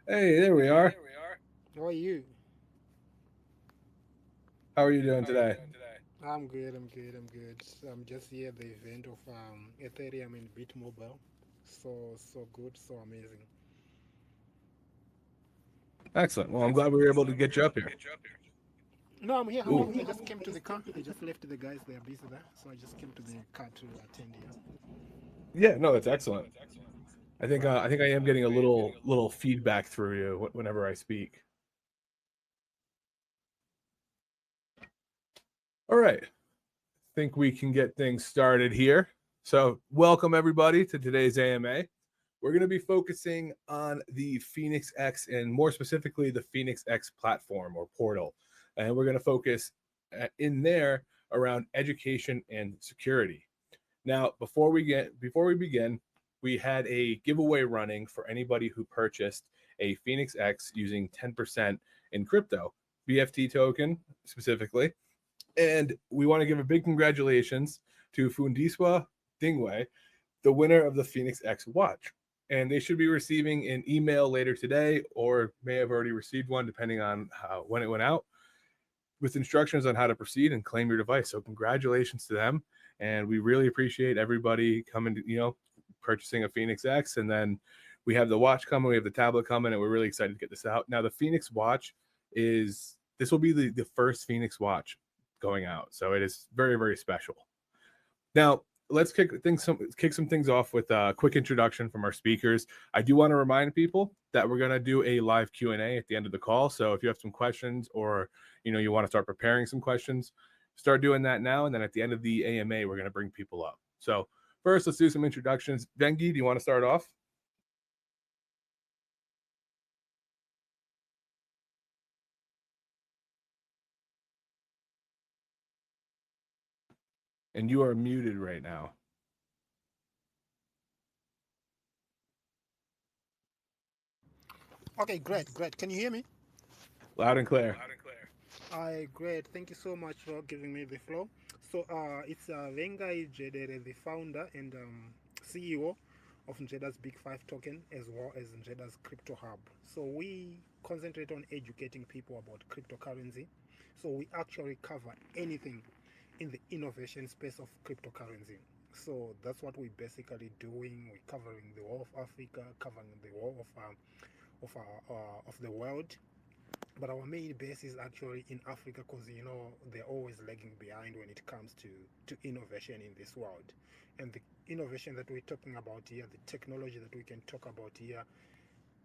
Hey, there we are. How are you? How are you doing today? I'm good. I'm good. I'm good. I'm just here at the event of Ethereum and BitMobile. So good. So amazing. Excellent. Well, I'm glad we were able to get you up here. No, I'm here. I'm Ooh, here. I just came to the car. I just left the guys. They are busy there, so I just came to the car to attend here. yeah, no, that's excellent. I Right. think I am getting a little feedback through you whenever I speak. All right, think we can get things started here. So, welcome everybody to today's AMA. We're going to be focusing on the Phēnix X and more specifically the Phēnix X platform or portal. And we're going to focus in there around education and security. Now, before we begin, we had a giveaway running for anybody who purchased a Phēnix X using 10% in crypto, BFT token specifically. And we want to give a big congratulations to Fundiswa Dingwei, the winner of the Phēnix X watch. And they should be receiving an email later today, or may have already received one, depending on when it went out, with instructions on how to proceed and claim your device. So congratulations to them, and we really appreciate everybody coming to purchasing a Phēnix X, and then we have the watch coming, we have the tablet coming, and we're really excited to get this out. Now the Phēnix watch is this will be the first Phēnix watch going out, so it is very very special. Now, let's kick some things off with a quick introduction from our speakers. I do want to remind people that we're going to do a live Q&A at the end of the call. So if you have some questions or you want to start preparing some questions, start doing that now, and then at the end of the AMA, we're going to bring people up. So first, let's do some introductions. Vengie, do you want to start off? And you are muted right now. Okay, great, great. Can you hear me? Loud and clear. Great. Thank you so much for giving me the floor. It's Vengie Nzvedaz, the founder and CEO of Nzvedaz Big Five token, as well as Nzvedaz Crypto Hub. So we concentrate on educating people about cryptocurrency. So we actually cover anything in the innovation space of cryptocurrency. So that's what we're basically doing. We're covering the whole of Africa, covering the whole of the world, but our main base is actually in Africa because they're always lagging behind when it comes to innovation in this world. And the innovation that we're talking about here, the technology that we can talk about here,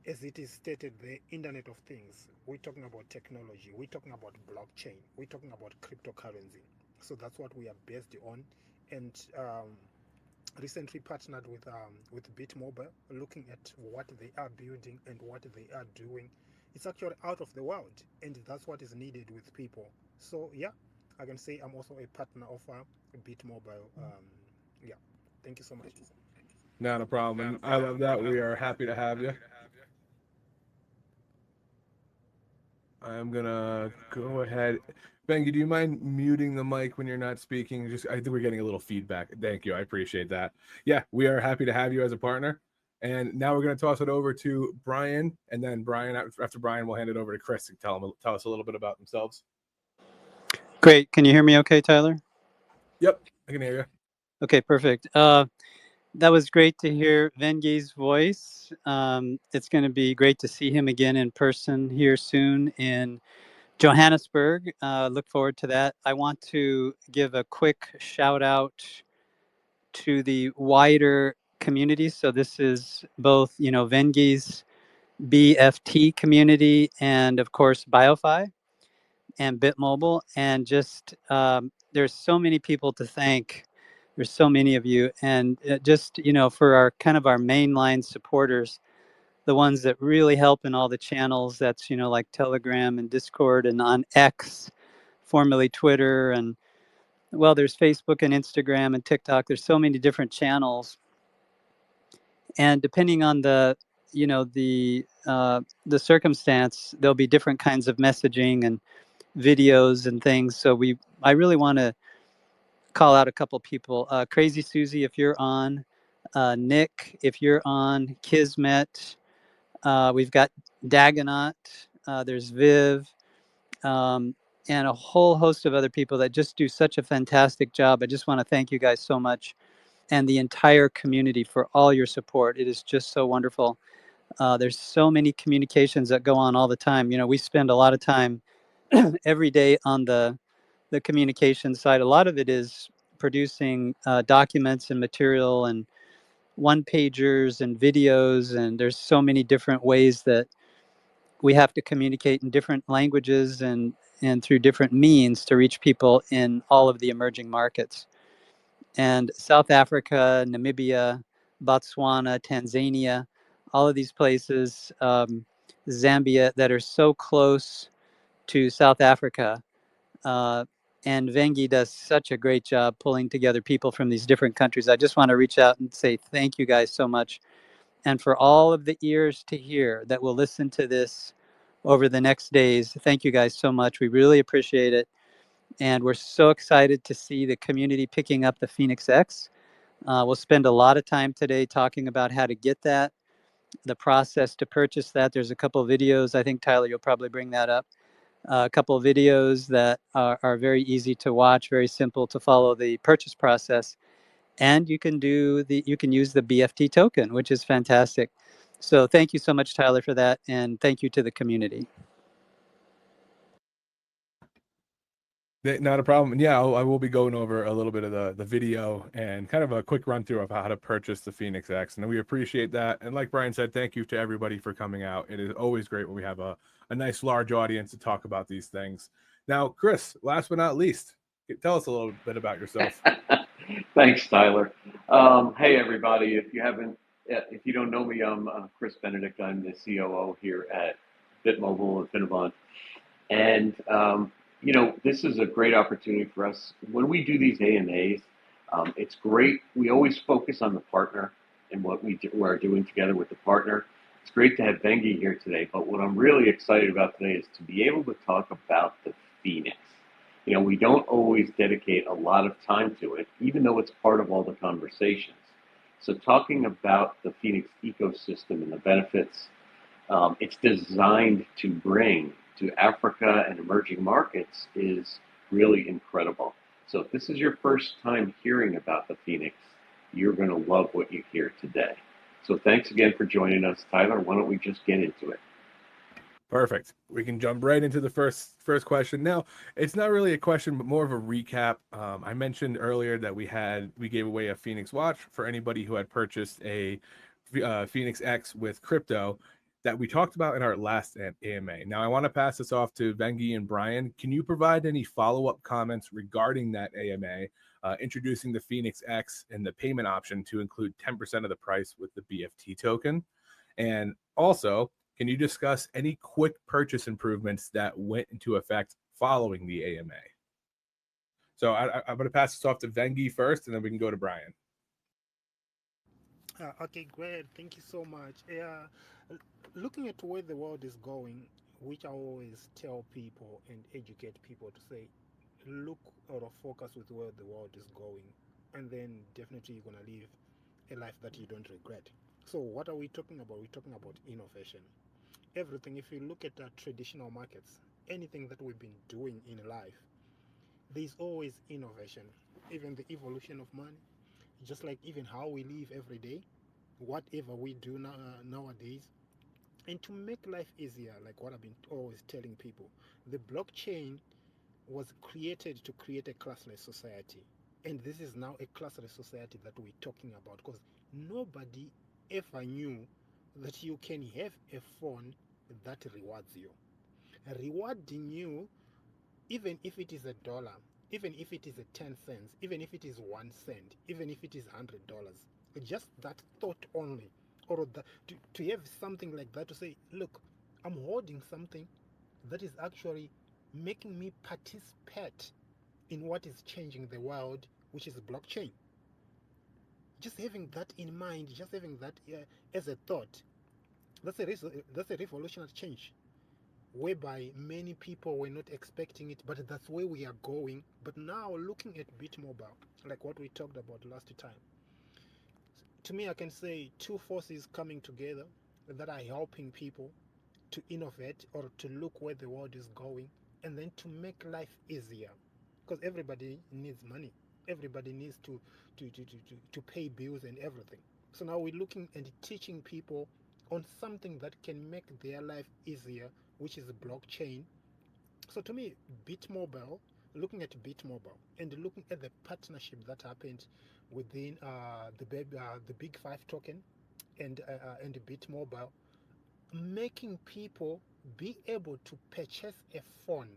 as it is stated, the Internet of Things. We're talking about technology. We're talking about blockchain. We're talking about cryptocurrency. So that's what we are based on. And recently partnered with BitMobile, looking at what they are building and what they are doing. It's actually out of the world, and that's what is needed with people. So yeah, I can say I'm also a partner of BitMobile. Yeah, thank you so much. Not a problem. And I love that. We are happy to have you. I'm gonna go ahead. Bengi, do you mind muting the mic when you're not speaking? Just I think we're getting a little feedback. Thank you. I appreciate that. Yeah, we are happy to have you as a partner. And now we're gonna toss it over to Brian, and then Brian after Brian, we'll hand it over to Chris to tell us a little bit about themselves. Great. Can you hear me okay, Tyler? Yep, I can hear you. Okay, perfect. That was great to hear Vengie's voice. It's going to be great to see him again in person here soon in Johannesburg. Look forward to that. I want to give a quick shout out to the wider community. So this is both, Vengie's BFT community and, of course, BioFi and BitMobile, and just there's so many people to thank. There's so many of you, and just for our kind of our mainline supporters, the ones that really help in all the channels. That's like Telegram and Discord and on X, formerly Twitter, and well, there's Facebook and Instagram and TikTok. There's so many different channels, and depending on the circumstance, there'll be different kinds of messaging and videos and things. So I really want to call out a couple people. Crazy Susie, if you're on, Nick, if you're on, Kismet, We've got Dagonaut, there's Viv, and a whole host of other people that just do such a fantastic job. I just want to thank you guys so much, and the entire community for all your support. It is just so wonderful. There's so many communications that go on all the time. You know, we spend a lot of time every day on the communication side. A lot of it is producing documents and material and one pagers and videos, and there's so many different ways that we have to communicate in different languages and through different means to reach people in all of the emerging markets. And South Africa, Namibia, Botswana, Tanzania, all of these places, Zambia, that are so close to South Africa. And Vengie does such a great job pulling together people from these different countries. I just want to reach out and say thank you guys so much. And for all of the ears to hear that will listen to this over the next days, thank you guys so much. We really appreciate it. And we're so excited to see the community picking up the Phēnix X. We'll spend a lot of time today talking about how to get that, the process to purchase that. There's a couple of videos. I think, Tyler, you'll probably bring that up. A couple of videos that are very easy to watch, very simple to follow the purchase process. And you can use the BFT token, which is fantastic. So thank you so much, Tyler, for that. And thank you to the community. Not a problem. Yeah, I will be going over a little bit of the video and kind of a quick run through of how to purchase the Phēnix X. And we appreciate that. And like Brian said, thank you to everybody for coming out. It is always great when we have a nice large audience to talk about these things. Now, Chris, last but not least, tell us a little bit about yourself. Thanks, Tyler. Hey, everybody. If you don't know me, I'm Chris Benedict. I'm the COO here at BitMobile and Finabond. And you know, this is a great opportunity for us. When we do these AMAs, it's great. We always focus on the partner and what we are doing together with the partner. It's great to have Vengie here today, but what I'm really excited about today is to be able to talk about the Phēnix. You know, we don't always dedicate a lot of time to it, even though it's part of all the conversations. So talking about the Phēnix ecosystem and the benefits it's designed to bring to Africa and emerging markets is really incredible. So if this is your first time hearing about the Phēnix, you're going to love what you hear today. So thanks again for joining us, Tyler. Why don't we just get into it? Perfect. We can jump right into the first question. Now, it's not really a question, but more of a recap. I mentioned earlier that we gave away a Phēnix watch for anybody who had purchased a Phēnix X with crypto that we talked about in our last AMA. Now, I want to pass this off to Vengie and Brian. Can you provide any follow-up comments regarding that AMA, introducing the Phēnix X and the payment option to include 10% of the price with the BFT token? And also, can you discuss any quick purchase improvements that went into effect following the AMA? So I'm going to pass this off to Vengie first, and then we can go to Brian. Okay, great. Thank you so much. Looking at where the world is going, which I always tell people and educate people to say, look or focus with where the world is going, and then definitely you're going to live a life that you don't regret. So what are we talking about? We're talking about innovation. Everything, if you look at traditional markets, anything that we've been doing in life, there's always innovation. Even the evolution of money, just like even how we live every day, whatever we do nowadays. And to make life easier, like what I've been always telling people, the blockchain was created to create a classless society. And this is now a classless society that we're talking about, because nobody ever knew that you can have a phone that rewards you. Rewarding you, even if it is $1, even if it is 10 cents, even if it is 1 cent, even if it is $100, just that thought only, or to have something like that, to say, look, I'm holding something that is actually making me participate in what is changing the world, which is blockchain. Just having that in mind, just having that as a thought, that's a revolutionary change, whereby many people were not expecting it, but that's where we are going. But now looking at BitMobile, like what we talked about last time, to me I can say two forces coming together, that are helping people to innovate or to look where the world is going, and then to make life easier, because everybody needs money, everybody needs to pay bills and everything. So now we're looking and teaching people on something that can make their life easier, which is blockchain. So to me, BitMobile, looking at BitMobile and looking at the partnership that happened within the Big Five token and BitMobile, making people be able to purchase a phone.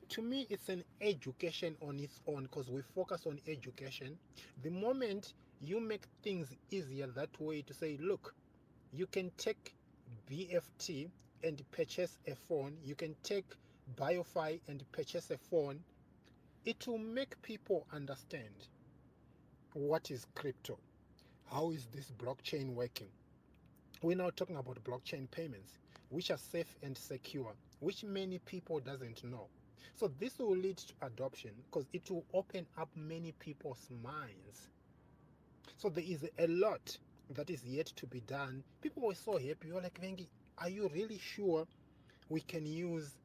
To me, it's an education on its own, because we focus on education. The moment you make things easier that way, to say, look, you can take BFT and purchase a phone, you can take BioFi and purchase a phone, it will make people understand what is crypto, how is this blockchain working. We're now talking about blockchain payments, which are safe and secure, which many people doesn't know. So this will lead to adoption, because it will open up many people's minds. So there is a lot that is yet to be done. People were so happy. You're like, Vengie, are you really sure we can use,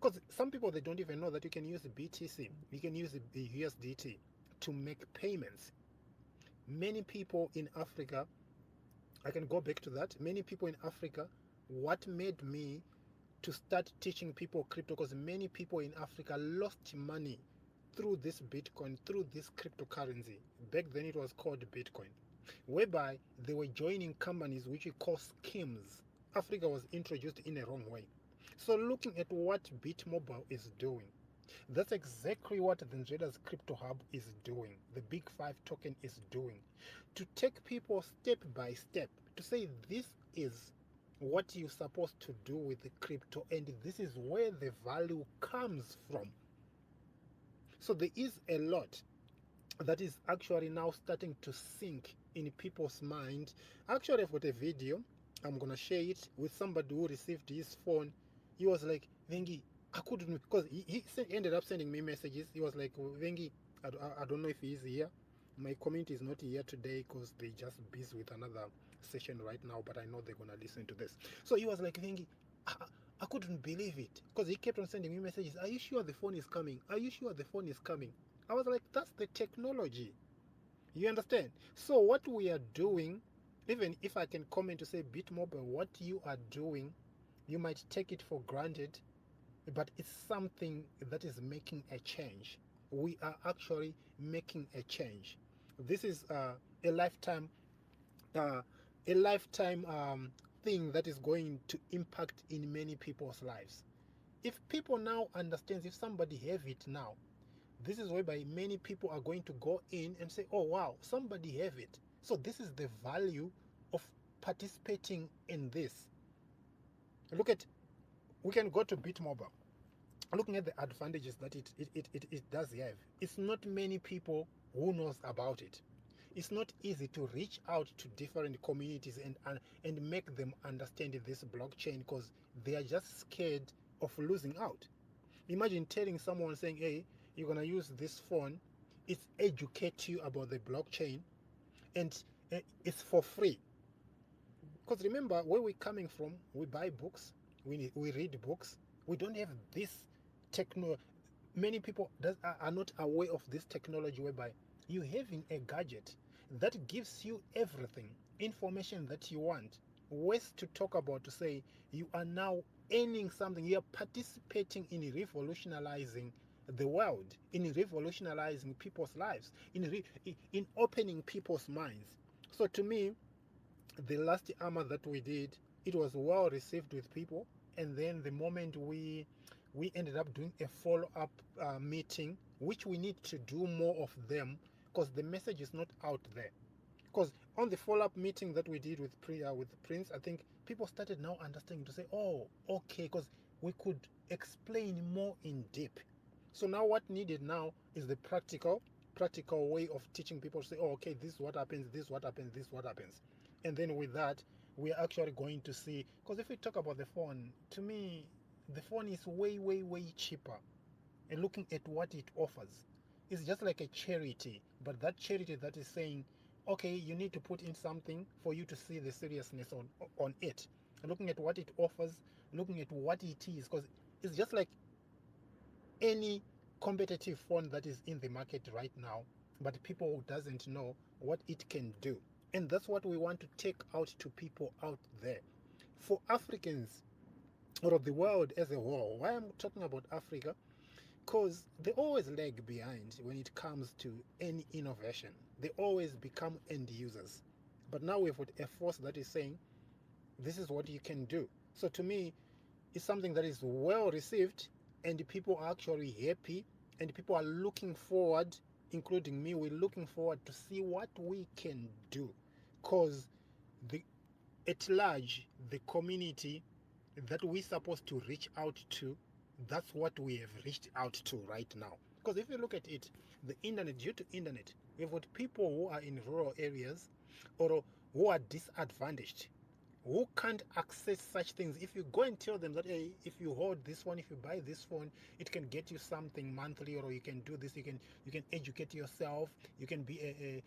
because some people, they don't even know that you can use BTC, you can use the USDT to make payments. Many people in Africa, I can go back to that. Many people in Africa, what made me to start teaching people crypto, because many people in Africa lost money through this Bitcoin, through this cryptocurrency. Back then it was called Bitcoin, whereby they were joining companies which we call schemes. Africa was introduced in a wrong way. So looking at what BitMobile is doing, that's exactly what the Nzvedaz Crypto Hub is doing, the Big Five token is doing, to take people step by step, to say this is what you're supposed to do with the crypto, and this is where the value comes from. So there is a lot that is actually now starting to sink in people's mind. Actually, I've got a video, I'm gonna share it with somebody who received his phone. He was like, Vengie, I couldn't, because he ended up sending me messages. He was like, Vengie, I don't know if he's here. My community is not here today because they just busy with another session right now, but I know they're gonna listen to this. So he was like, Vengie, I couldn't believe it, because he kept on sending me messages. Are you sure the phone is coming? Are you sure the phone is coming? I was like, that's the technology. You understand? So what we are doing, even if I can comment to say, BitMobile, what you are doing, you might take it for granted, but it's something that is making a change. We are actually making a change. This is a lifetime thing that is going to impact in many people's lives. If people now understand, if somebody have it now, this is whereby many people are going to go in and say, oh wow, somebody have it. So this is the value of participating in this. Look at, we can go to BitMobile, looking at the advantages that it does have. It's not many people who knows about it. It's not easy to reach out to different communities and make them understand this blockchain, because they are just scared of losing out. Imagine telling someone, saying, hey, you're gonna use this phone, it's educate you about the blockchain, and it's for free. Because remember, where we're coming from, we buy books, we read books. We don't have this technology. Many people are not aware of this technology, whereby you having a gadget that gives you everything, information that you want, ways to talk about, to say you are now earning something, you are participating in revolutionizing the world, in revolutionizing people's lives, in opening people's minds. So to me, the last armor that we did, it was well received with people. And then the moment we ended up doing a follow-up meeting, which we need to do more of them, because the message is not out there. Because on the follow-up meeting that we did with Prince, I think people started now understanding, to say, oh, okay, because we could explain more in depth. So now what needed now is the practical way of teaching people to say, oh, okay, this is what happens, this is what happens, this is what happens. And then with that, we are actually going to see, because if we talk about the phone, to me, the phone is way, way, way cheaper. And looking at what it offers, it's just like a charity, but that charity that is saying, okay, you need to put in something for you to see the seriousness on it. looking at what it offers, looking at what it is, because it's just like any competitive phone that is in the market right now, but people doesn't know what it can do. And that's what we want to take out to people out there. For Africans, or of the world as a whole, why I'm talking about Africa, because they always lag behind when it comes to any innovation. They always become end users. But now we've got a force that is saying, this is what you can do. So to me, it's something that is well received, and people are actually happy, and people are looking forward, including me, we're looking forward to see what we can do. Because the at large, the community that we're supposed to reach out to, that's what we have reached out to right now. Because if you look at it, the internet, due to internet, we've got people who are in rural areas or who are disadvantaged, who can't access such things. If you go and tell them that, hey, if you hold this one, if you buy this phone, it can get you something monthly, or you can do this, you can educate yourself, you can be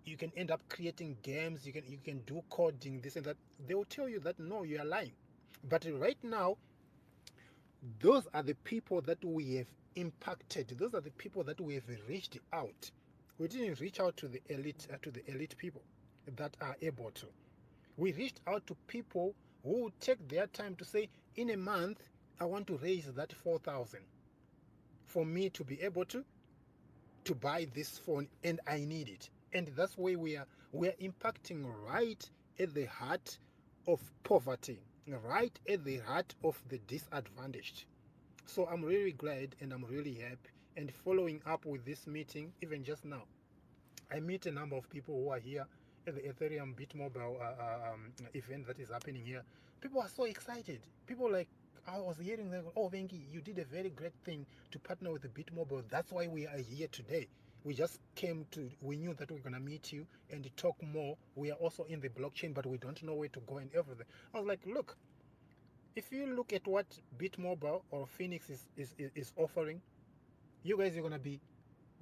you can end up creating games, you can do coding, this and that. They will tell you that no, you are lying. But right now, those are the people that we have impacted. Those are the people that we have reached out. We didn't reach out to the elite people that are able to. We reached out to people who would take their time to say, in a month, I want to raise that 4,000 for me to be able to buy this phone, and I need it. And that's where we are impacting right at the heart of poverty, right at the heart of the disadvantaged. So I'm really glad and I'm really happy. And following up with this meeting, even just now, I meet a number of people who are here at the Ethereum BitMobile event that is happening here. People are so excited. People like, I was hearing them, oh, Vengie, you did a very great thing to partner with the BitMobile. That's why we are here today. We just we knew that we are going to meet you and talk more. We are also in the blockchain, but we don't know where to go and everything. I was like, look, if you look at what BitMobile or Phēnix is offering, you guys are going to be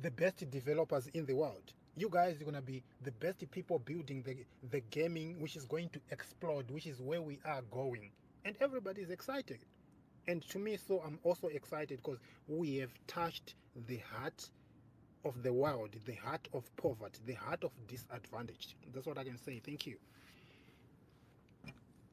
the best developers in the world. You guys are going to be the best people building the gaming, which is going to explode, which is where we are going. And everybody is excited. And to me, so I'm also excited because we have touched the heart of the world, the heart of poverty, the heart of disadvantage. That's what I can say. Thank you.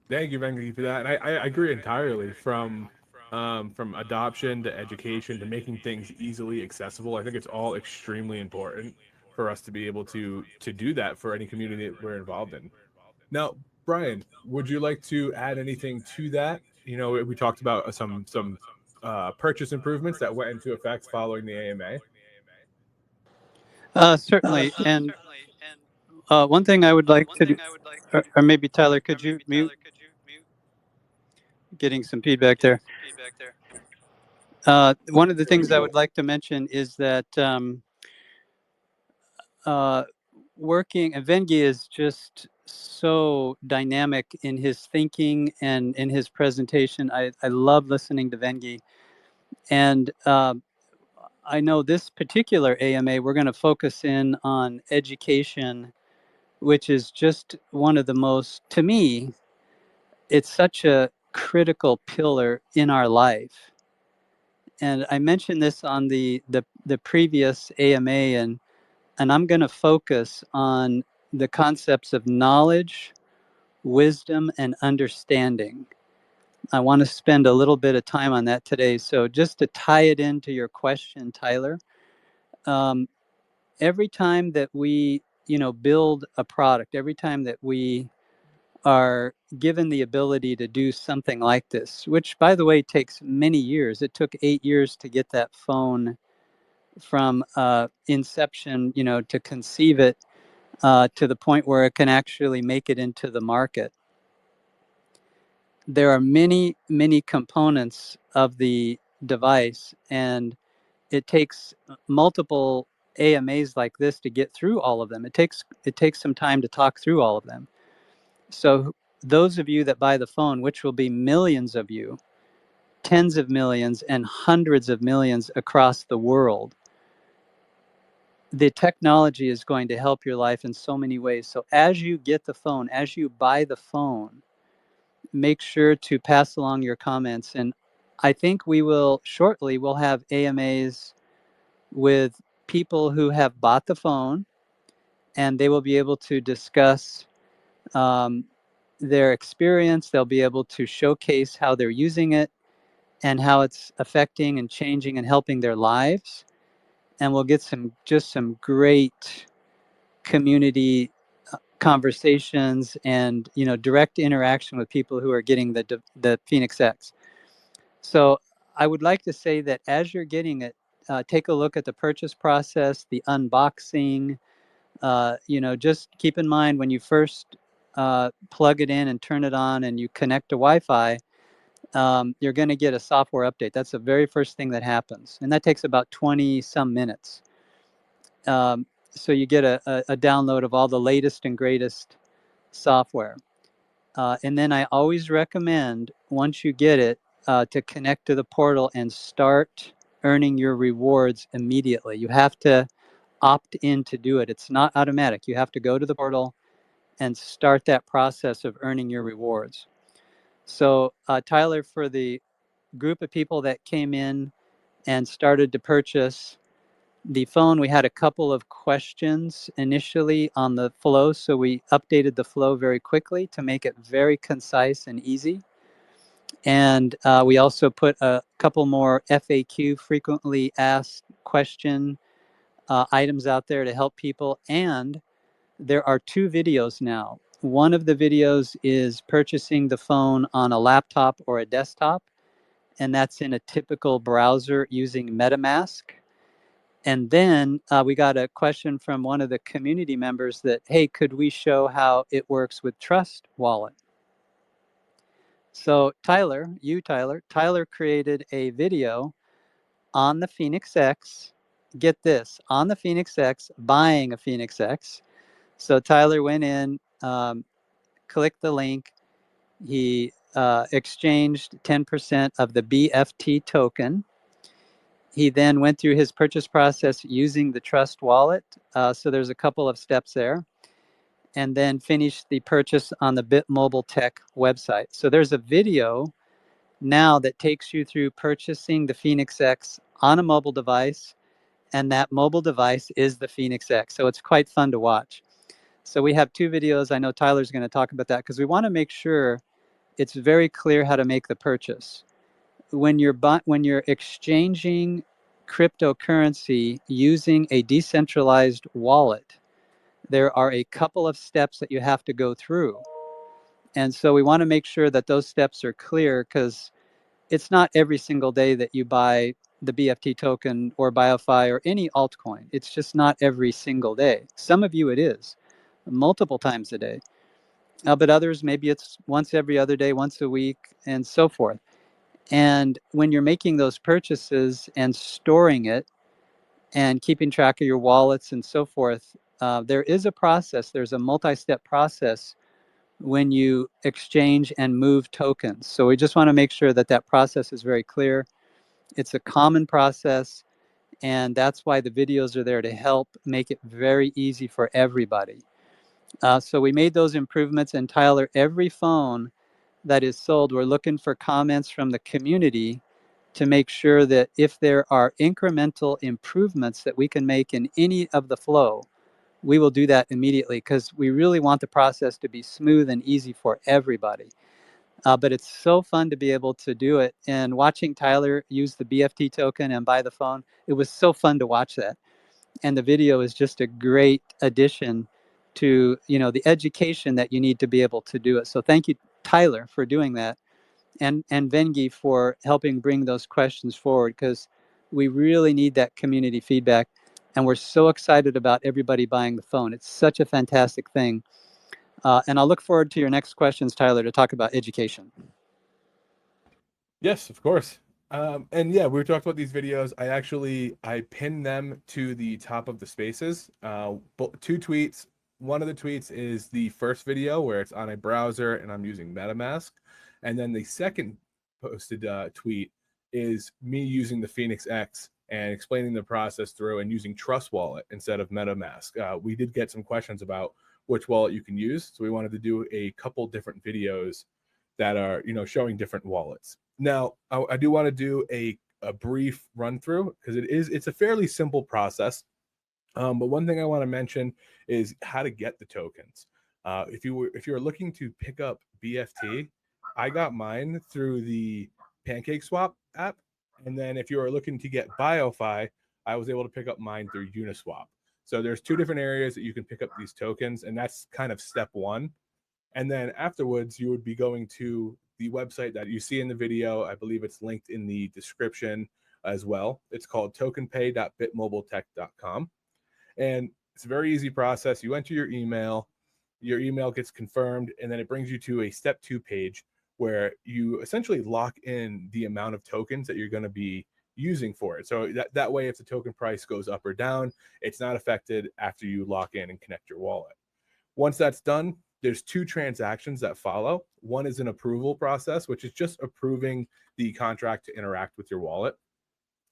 Thank you, Vengie, for that. And I agree entirely. From adoption to education to making things easily accessible, I think it's all extremely important for us to be able to do that for any community that we're involved in. Now, Brian, would you like to add anything to that? You know, we talked about some purchase improvements that went into effect following the AMA. Certainly. And one thing I would like to do, or maybe Tyler, could you mute? Getting some feedback there. One of the things I would like to mention is that working, and Vengie is just so dynamic in his thinking and in his presentation. I love listening to Vengie. And I know this particular AMA, we're going to focus in on education, which is just one of the most, to me, it's such a critical pillar in our life. And I mentioned this on the previous AMA, and I'm going to focus on the concepts of knowledge, wisdom, and understanding. I want to spend a little bit of time on that today. So just to tie it into your question, Tyler, every time that we, build a product, every time that we are given the ability to do something like this, which, by the way, takes many years. It took 8 years to get that phone from inception, to conceive it to the point where it can actually make it into the market. There are many, many components of the device, and it takes multiple AMAs like this to get through all of them. It takes some time to talk through all of them. So those of you that buy the phone, which will be millions of you, tens of millions and hundreds of millions across the world, the technology is going to help your life in so many ways. So as you get the phone, as you buy the phone, make sure to pass along your comments. And I think we will shortly, we'll have AMAs with people who have bought the phone, and they will be able to discuss their experience. They'll be able to showcase how they're using it and how it's affecting and changing and helping their lives. And we'll get some great community conversations and direct interaction with people who are getting the Phēnix X. So I would like to say that as you're getting it, take a look at the purchase process, the unboxing. Just keep in mind when you first plug it in and turn it on and you connect to Wi-Fi, you're going to get a software update. That's the very first thing that happens, and that takes about 20 some minutes. So you get a download of all the latest and greatest software. And then I always recommend, once you get it, to connect to the portal and start earning your rewards immediately. You have to opt in to do it. It's not automatic. You have to go to the portal and start that process of earning your rewards. So Tyler, for the group of people that came in and started to purchase the phone, we had a couple of questions initially on the flow, so we updated the flow very quickly to make it very concise and easy. And we also put a couple more FAQ, frequently asked question items out there to help people. And there are 2 videos now. One of the videos is purchasing the phone on a laptop or a desktop, and that's in a typical browser using MetaMask. And then we got a question from one of the community members that, hey, could we show how it works with Trust Wallet? So Tyler created a video on the Phēnix X. Get this, on the Phēnix X, buying a Phēnix X. So Tyler went in, clicked the link. He exchanged 10% of the BFT token. He then went through his purchase process using the Trust Wallet. So there's a couple of steps there. And then finished the purchase on the BitMobile Tech website. So there's a video now that takes you through purchasing the Phēnix X on a mobile device. And that mobile device is the Phēnix X. So it's quite fun to watch. So we have 2 videos. I know Tyler's going to talk about that because we want to make sure it's very clear how to make the purchase. When you're exchanging cryptocurrency using a decentralized wallet, there are a couple of steps that you have to go through. And so we want to make sure that those steps are clear, because it's not every single day that you buy the BFT token or BioFi or any altcoin. It's just not every single day. Some of you it is multiple times a day, but others, maybe it's once every other day, once a week, and so forth. And when you're making those purchases and storing it and keeping track of your wallets and so forth, there is a process. There's a multi-step process when you exchange and move tokens. So we just want to make sure that that process is very clear. It's a common process, and that's why the videos are there to help make it very easy for everybody. So we made those improvements, and Tyler, every phone that is sold, we're looking for comments from the community to make sure that if there are incremental improvements that we can make in any of the flow, we will do that immediately, because we really want the process to be smooth and easy for everybody. But it's so fun to be able to do it. And watching Tyler use the BFT token and buy the phone, it was so fun to watch that. And the video is just a great addition to the education that you need to be able to do it. So thank you, Tyler, for doing that, and Vengie for helping bring those questions forward, because we really need that community feedback. And we're so excited about everybody buying the phone. It's such a fantastic thing. And I'll look forward to your next questions, Tyler, to talk about education. Yes, of course. And yeah, we talked about these videos. I pinned them to the top of the spaces. 2 tweets. One of the tweets is the first video where it's on a browser and I'm using MetaMask. And then the second posted tweet is me using the Phēnix X and explaining the process through and using Trust Wallet instead of MetaMask. We did get some questions about which wallet you can use, so we wanted to do a couple different videos that are, you know, showing different wallets. Now, I do want to do a brief run through because it's a fairly simple process. But one thing I want to mention is how to get the tokens. If you're looking to pick up BFT, I got mine through the PancakeSwap app, and then if you are looking to get BioFi, I was able to pick up mine through Uniswap. So there's two different areas that you can pick up these tokens, and that's kind of step one. And then afterwards, you would be going to the website that you see in the video. I believe it's linked in the description as well. It's called tokenpay.bitmobiletech.com. And it's a very easy process. You enter your email gets confirmed, and then it brings you to a step 2 page where you essentially lock in the amount of tokens that you're going to be using for it. So that way, if the token price goes up or down, it's not affected after you lock in and connect your wallet. Once that's done, there's 2 transactions that follow. One is an approval process, which is just approving the contract to interact with your wallet.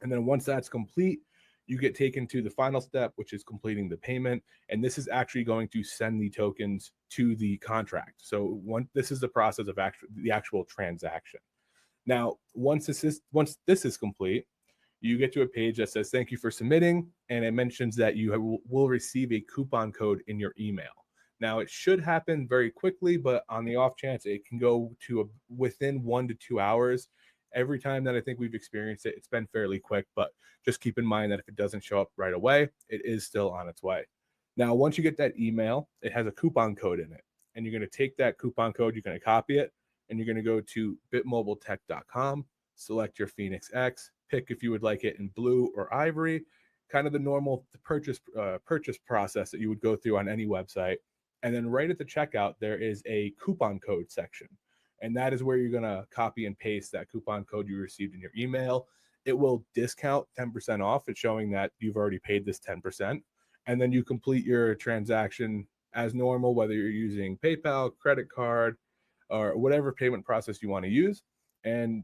And then once that's complete, you get taken to the final step, which is completing the payment. And this is actually going to send the tokens to the contract. So this is the process of the actual transaction. Now, once this is complete, you get to a page that says, thank you for submitting. And it mentions that you will receive a coupon code in your email. Now, it should happen very quickly, but on the off chance, it can go to within 1 to 2 hours. Every time that I think we've experienced it, it's been fairly quick, but just keep in mind that if it doesn't show up right away, it is still on its way. Now, once you get that email, it has a coupon code in it, and you're going to take that coupon code, you're going to copy it, and you're going to go to bitmobiletech.com, select your Phēnix X, pick if you would like it in blue or ivory, kind of the normal purchase process that you would go through on any website. And then right at the checkout, there is a coupon code section. And that is where you're going to copy and paste that coupon code you received in your email. It will discount 10% off. It's showing that you've already paid this 10%. And then you complete your transaction as normal, whether you're using PayPal, credit card, or whatever payment process you want to use. And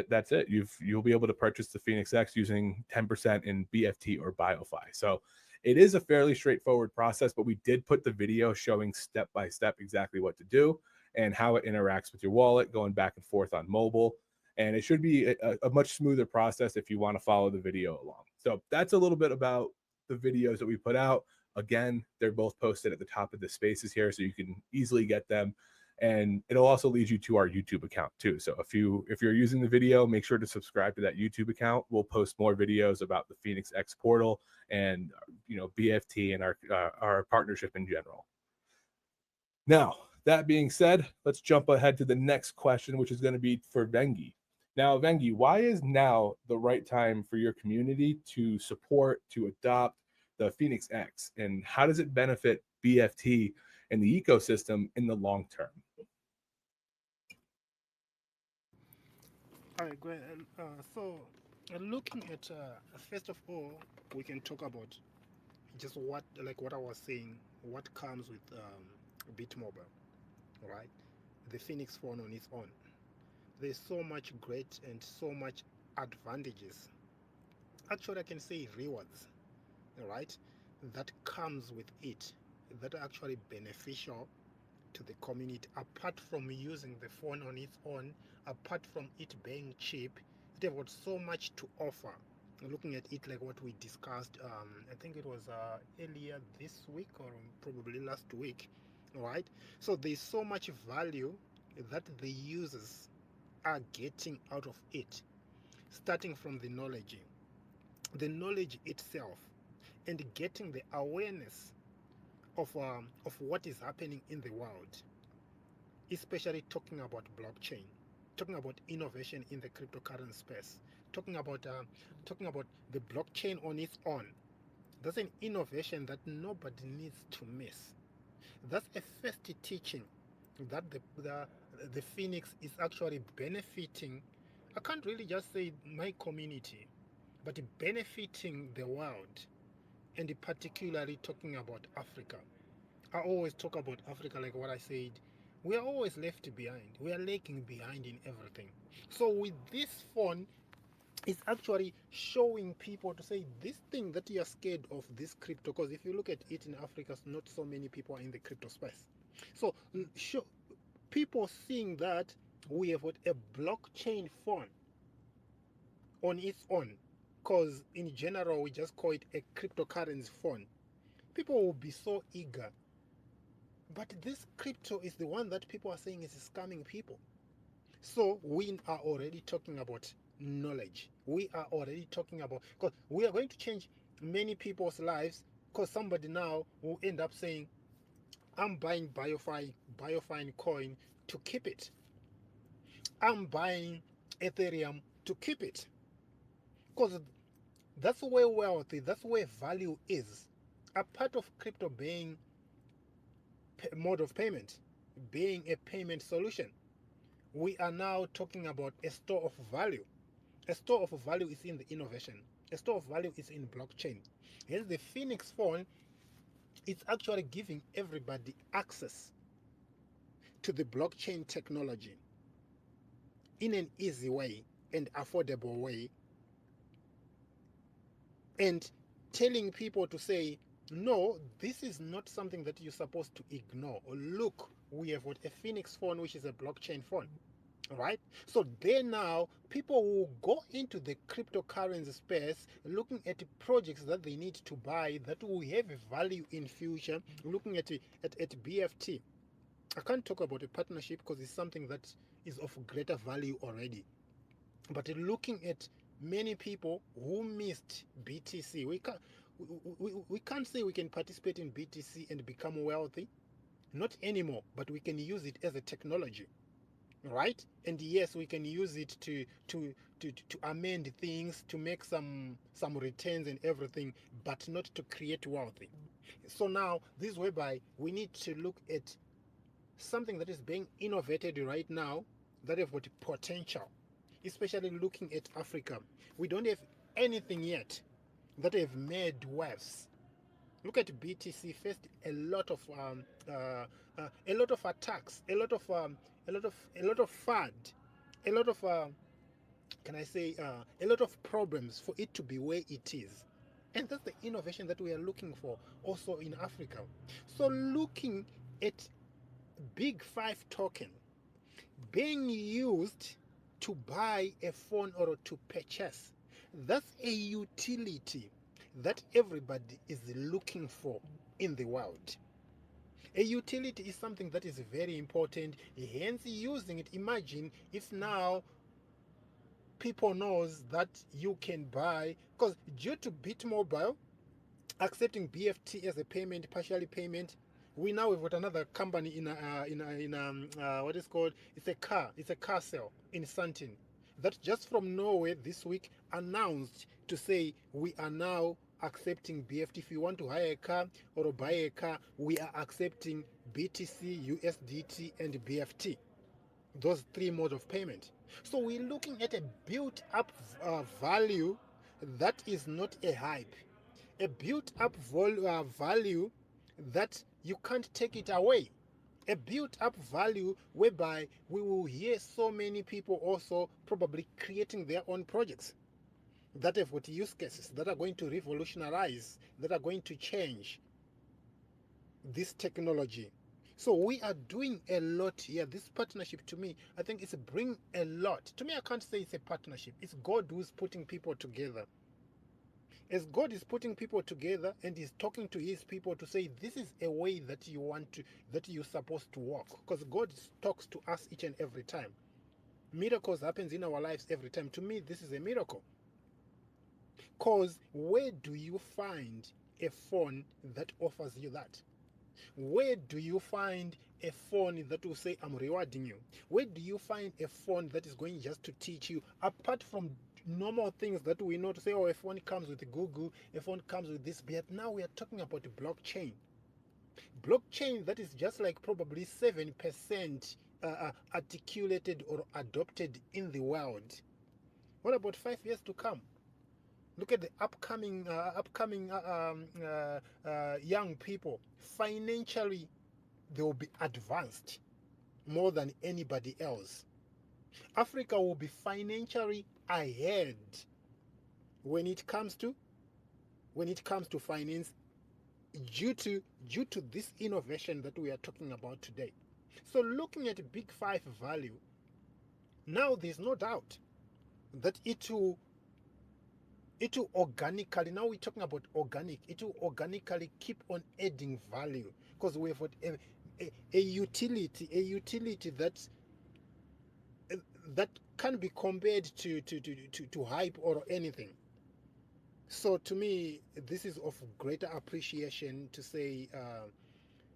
that's it. You'll be able to purchase the Phēnix X using 10% in BFT or BioFi. So it is a fairly straightforward process, but we did put the video showing step by step exactly what to do and how it interacts with your wallet, going back and forth on mobile. And it should be a much smoother process if you want to follow the video along. So that's a little bit about the videos that we put out. Again, they're both posted at the top of the spaces here, so you can easily get them. And it'll also lead you to our YouTube account too. So if you're using the video, make sure to subscribe to that YouTube account. We'll post more videos about the Phēnix X portal and BFT and our partnership in general. Now, that being said, let's jump ahead to the next question, which is going to be for Vengie. Now, Vengie, why is now the right time for your community to support, to adopt the Phēnix X, and how does it benefit BFT and the ecosystem in the long term? All right, great. So, looking at first of all, we can talk about just what I was saying, what comes with BitMobile, right? The Phēnix phone on its own. There's so much great and so much advantages. Actually, I can say rewards, right? That comes with it, that are actually beneficial to the community. Apart from using the phone on its own, apart from it being cheap, they've got so much to offer. Looking at it like what we discussed, I think it was earlier this week or probably last week, right? So there's so much value that the users are getting out of it, starting from the knowledge itself, and getting the awareness of what is happening in the world, especially talking about blockchain, talking about innovation in the cryptocurrency space, talking about the blockchain on its own. That's an innovation that nobody needs to miss. That's a first teaching that the Phēnix is actually benefiting. I can't really just say my community, but benefiting the world, and particularly talking about Africa. I always talk about Africa like what I said. We are always left behind. We are lagging behind in everything. So with this phone, it's actually showing people to say this thing that you are scared of, this crypto, because if you look at it in Africa, not so many people are in the crypto space. So show people seeing that we have got a blockchain phone on its own, because in general we just call it a cryptocurrency phone. People will be so eager, but this crypto is the one that people are saying is scamming people. So we are already talking about knowledge. We are already talking about, because we are going to change many people's lives, because somebody now will end up saying, I'm buying biofine coin to keep it. I'm buying Ethereum to keep it. Because that's where wealth is, that's where value is. A part of crypto being mode of payment, being a payment solution, we are now talking about a store of value. A store of value is in the innovation. A store of value is in blockchain. Hence the Phēnix phone, it's actually giving everybody access to the blockchain technology in an easy way and affordable way, and telling people to say, no, this is not something that you're supposed to ignore. Or look, we have got a Phēnix phone, which is a blockchain phone, right? So then now people will go into the cryptocurrency space looking at projects that they need to buy that will have a value in future, looking at BFT. I can't talk about a partnership because it's something that is of greater value already. But looking at many people who missed BTC, we can't say we can participate in BTC and become wealthy. Not anymore, but we can use it as a technology, right? And yes, we can use it to amend things, to make some returns and everything, but not to create wealth. So now this is whereby we need to look at something that is being innovated right now that have got potential, especially looking at Africa. We don't have anything yet that have made waves. Look at BTC first. A lot of attacks, a lot of FUD, a lot of can I say a lot of problems for it to be where it is. And that's the innovation that we are looking for also in Africa. So looking at Big 5 token being used to buy a phone or to purchase, that's a utility that everybody is looking for in the world. A utility is something that is very important, hence using it. Imagine if now people knows that you can buy, because due to BitMobile accepting BFT as a payment, partially payment, we now have got another company in what is called, it's a car sale in Santin, that just from Norway this week announced to say we are now accepting BFT. If you want to hire a car or buy a car, we are accepting BTC, USDT, and BFT. Those three modes of payment. So we're looking at a built-up value that is not a hype, a built-up value that you can't take it away, a built-up value whereby we will hear so many people also probably creating their own projects that have got use cases that are going to revolutionize, that are going to change this technology. So we are doing a lot here. This partnership, to me, I think it's bring a lot. To me, I can't say it's a partnership. It's God who's putting people together. As God is putting people together and is talking to his people to say, this is a way that you want to, that you're supposed to walk. Because God talks to us each and every time. Miracles happens in our lives every time. To me, this is a miracle. Because where do you find a phone that offers you that? Where do you find a phone that will say, I'm rewarding you? Where do you find a phone that is going just to teach you, apart from normal things that we know to say, oh, a phone comes with Google, a phone comes with this, but now we are talking about blockchain. Blockchain that is just like probably 7% articulated or adopted in the world. What about 5 years to come? Look at the upcoming young people. Financially, they will be advanced more than anybody else. Africa will be financially ahead when it comes to finance, due to this innovation that we are talking about today. So looking at Big 5 value, Now there's no doubt that it will organically, now we're talking about organic, it will organically keep on adding value, because we have got a utility that can be compared to hype or anything. So to me, this is of greater appreciation, to say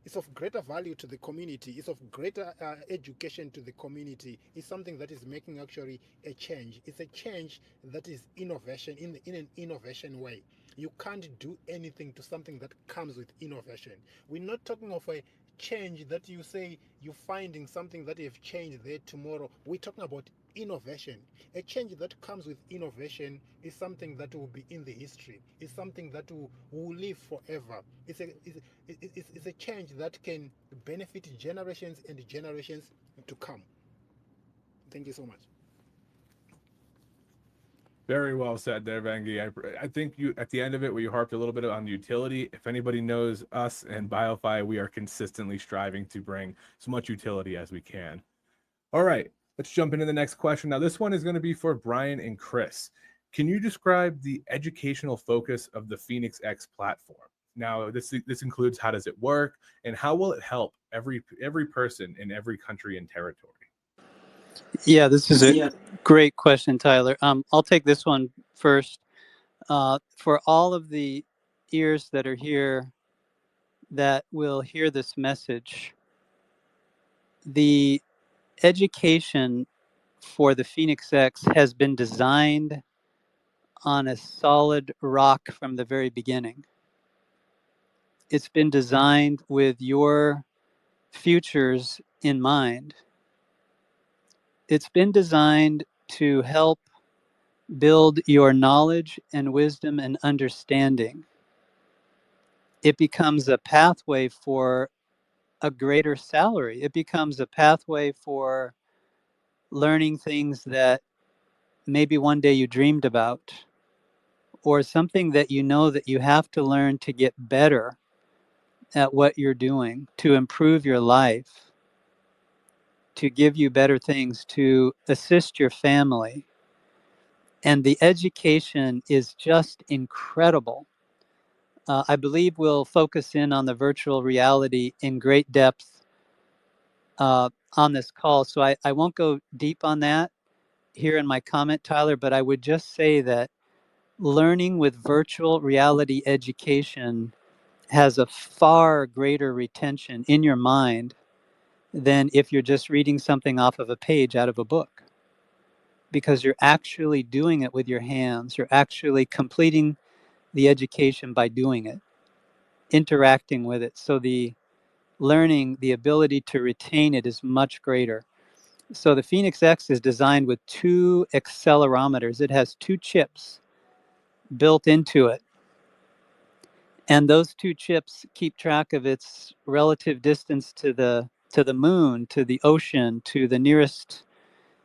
it's of greater value to the community, it's of greater education to the community. It's something that is making actually a change. It's a change that is innovation in an innovation way. You can't do anything to something that comes with innovation. We're not talking of a change that you say you're finding something that you've changed there tomorrow. We're talking about innovation. A change that comes with innovation is something that will be in the history. It's something that will live forever. It's a change that can benefit generations and generations to come. Thank you so much. Very well said there, Vengie. I think you, at the end of it, where you harped a little bit on utility, if anybody knows us and BioPhi, we are consistently striving to bring as much utility as we can. All right, let's jump into the next question. Now, this one is going to be for Brian and Chris. Can you describe the educational focus of the Phēnix X platform? Now, this includes how does it work and how will it help every person in every country and territory? Yeah, this is a great question, Tyler. I'll take this one first. For all of the ears that are here that will hear this message, the education for the Phēnix X has been designed on a solid rock from the very beginning. It's been designed with your futures in mind. It's been designed to help build your knowledge and wisdom and understanding. It becomes a pathway for a greater salary. It becomes a pathway for learning things that maybe one day you dreamed about, or something that you know that you have to learn to get better at what you're doing, to improve your life, to give you better things, to assist your family. And the education is just incredible. I believe we'll focus in on the virtual reality in great depth on this call. So I won't go deep on that here in my comment, Tyler, but I would just say that learning with virtual reality education has a far greater retention in your mind than if you're just reading something off of a page out of a book, because you're actually doing it with your hands. You're actually completing the education by doing it, interacting with it. So the learning, the ability to retain it is much greater. So the Phēnix X is designed with 2 accelerometers. It has 2 chips built into it. And those 2 chips keep track of its relative distance to the moon, to the ocean, to the nearest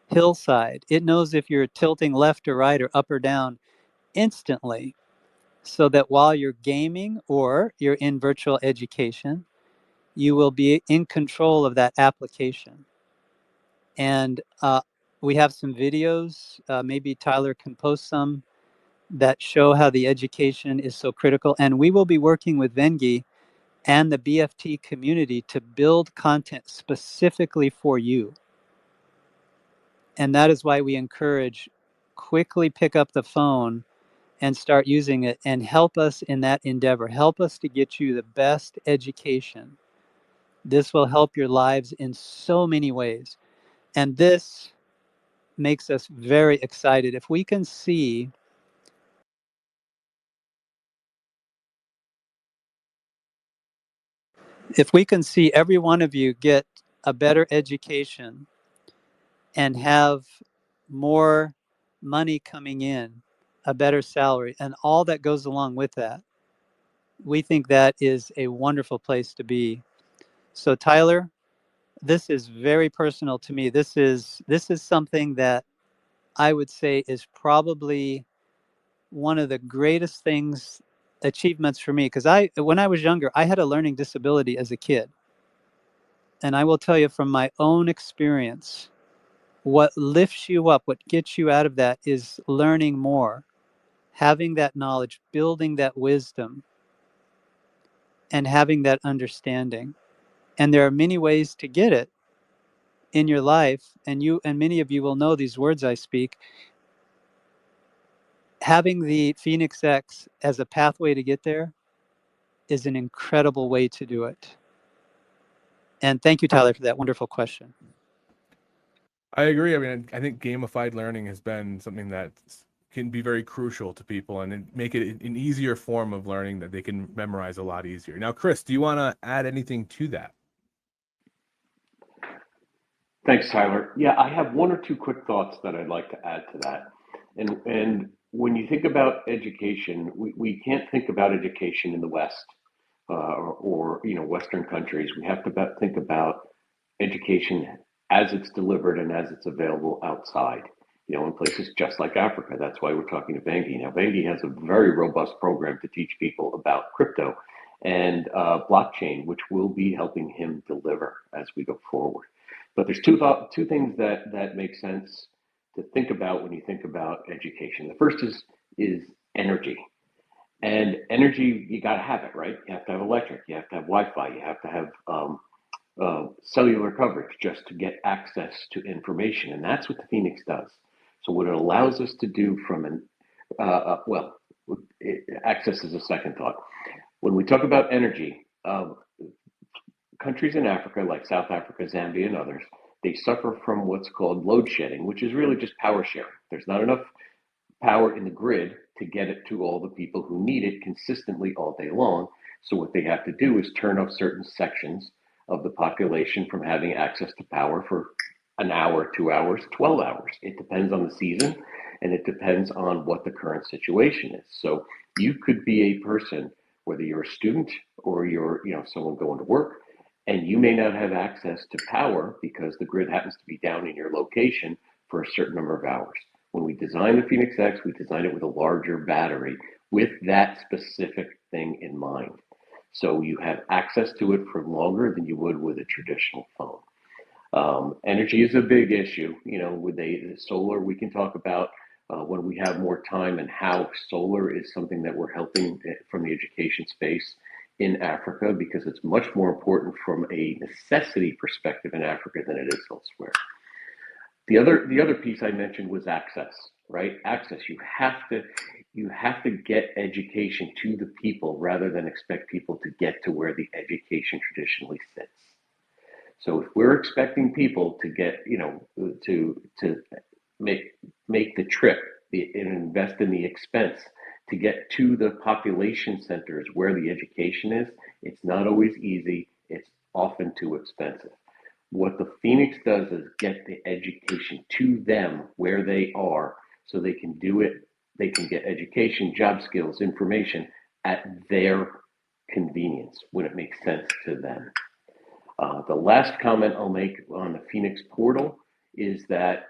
hillside. It knows if you're tilting left or right or up or down instantly, so that while you're gaming or you're in virtual education, you will be in control of that application. And we have some videos, maybe Tyler can post some, that show how the education is so critical. And we will be working with Vengie and the BFT community to build content specifically for you. And that is why we encourage, quickly pick up the phone and start using it, and help us in that endeavor. Help us to get you the best education. This will help your lives in so many ways. And this makes us very excited. If we can see every one of you get a better education and have more money coming in, a better salary, and all that goes along with that, we think that is a wonderful place to be. So Tyler, this is very personal to me. This is something that I would say is probably one of the greatest achievements for me, because when I was younger, I had a learning disability as a kid. And I will tell you from my own experience, what lifts you up, what gets you out of that is learning more, having that knowledge, building that wisdom, and having that understanding. And there are many ways to get it in your life, and many of you will know these words I speak. Having the Phēnix X as a pathway to get there is an incredible way to do it. And thank you, Tyler, for that wonderful question. I agree. I mean, I think gamified learning has been something that can be very crucial to people and make it an easier form of learning that they can memorize a lot easier. Now, Chris, do you want to add anything to that? Thanks, Tyler. Yeah, I have one or two quick thoughts that I'd like to add to that. And when you think about education, we can't think about education in the West or Western countries. We have to think about education as it's delivered and as it's available outside, in places just like Africa. That's why we're talking to Vengie. Now, Vengie has a very robust program to teach people about crypto and blockchain, which will be helping him deliver as we go forward. But there's two things that make sense to think about when you think about education. The first is energy. And energy, you got to have it, right? You have to have electric, you have to have Wi-Fi, you have to have cellular coverage just to get access to information. And that's what the Phēnix does. So what it allows us to do from access is a second thought. When we talk about energy, countries in Africa, like South Africa, Zambia, and others, they suffer from what's called load shedding, which is really just power sharing. There's not enough power in the grid to get it to all the people who need it consistently all day long. So what they have to do is turn off certain sections of the population from having access to power for an hour, 2 hours, 12 hours. It depends on the season, and it depends on what the current situation is. So you could be a person, whether you're a student or you're someone going to work, and you may not have access to power because the grid happens to be down in your location for a certain number of hours. When we designed the Phēnix X, we designed it with a larger battery with that specific thing in mind. So you have access to it for longer than you would with a traditional phone. Energy is a big issue. With the solar, we can talk about when we have more time and how solar is something that we're helping from the education space in Africa, because it's much more important from a necessity perspective in Africa than it is elsewhere. The other piece I mentioned was access, right? Access. You have to get education to the people rather than expect people to get to where the education traditionally sits. So if we're expecting people to get, to make the trip and invest in the expense to get to the population centers where the education is, it's not always easy. It's often too expensive. What the Phēnix does is get the education to them where they are so they can do it. They can get education, job skills, information at their convenience when it makes sense to them. The last comment I'll make on the Phēnix portal is that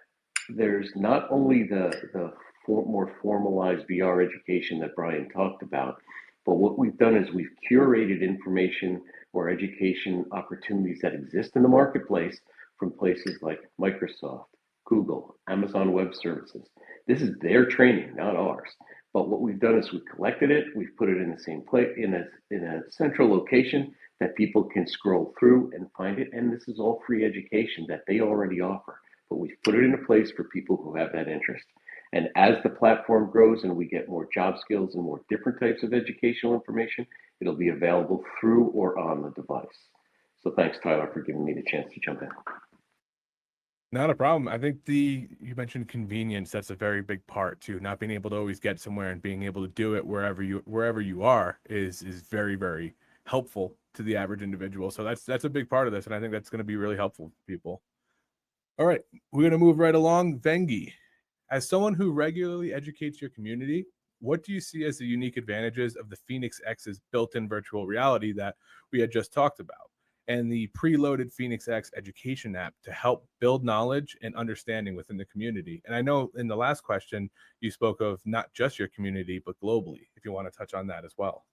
there's not only the more formalized VR education that Brian talked about, but what we've done is we've curated information or education opportunities that exist in the marketplace from places like Microsoft, Google, Amazon Web Services. This is their training, not ours. But what we've done is we've collected it, we've put it in the same place, in a central location that people can scroll through and find it. And this is all free education that they already offer. But we've put it in a place for people who have that interest. And as the platform grows and we get more job skills and more different types of educational information, it'll be available through or on the device. So thanks, Tyler, for giving me the chance to jump in. Not a problem. I think you mentioned convenience. That's a very big part too. Not being able to always get somewhere and being able to do it wherever you are is very, very helpful to the average individual. So that's a big part of this, and I think that's going to be really helpful for people. All right, we're going to move right along. Vengie, as someone who regularly educates your community, what do you see as the unique advantages of the Phēnix X's built-in virtual reality that we had just talked about, and the preloaded Phēnix X education app to help build knowledge and understanding within the community? And I know in the last question, you spoke of not just your community, but globally, if you want to touch on that as well.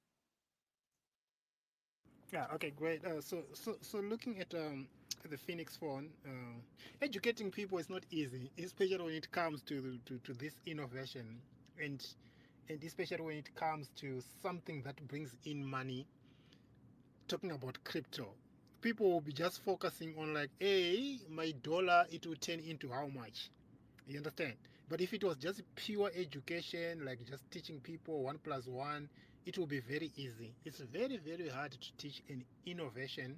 Yeah, okay, great. So looking at the Phēnix phone, educating people is not easy, especially when it comes to this innovation, and especially when it comes to something that brings in money. Talking about crypto, people will be just focusing on like, hey, my dollar, it will turn into how much? You understand? But if it was just pure education, like just teaching people 1+1, it will be very easy. It's very, very hard to teach an innovation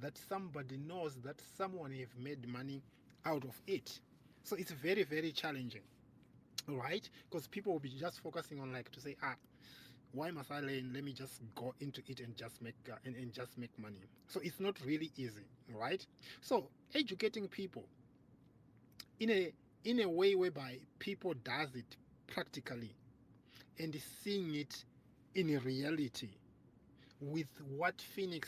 that somebody knows that someone have made money out of it. So it's very, very challenging, right? Because people will be just focusing on like to say, why must I learn? Let me just go into it and just make and just make money. So it's not really easy, right? So educating people in a way whereby people does it practically and seeing it in reality with what Phēnix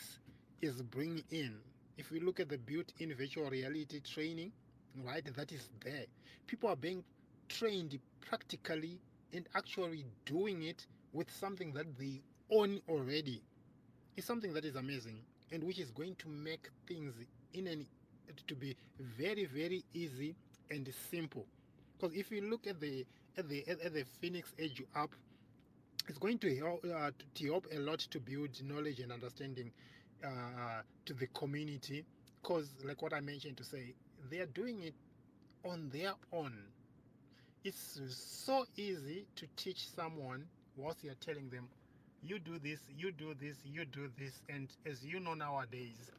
is bringing in. If we look at the built-in virtual reality training, right, that is there. People are being trained practically and actually doing it with something that they own already. It's something that is amazing and which is going to make things to be very, very easy and simple. Because if you look at the Phēnix Edge app, it's going to help a lot to build knowledge and understanding to the community. Because, like what I mentioned to say, they are doing it on their own. It's so easy to teach someone whilst you're telling them, you do this, you do this, you do this. And as you know nowadays,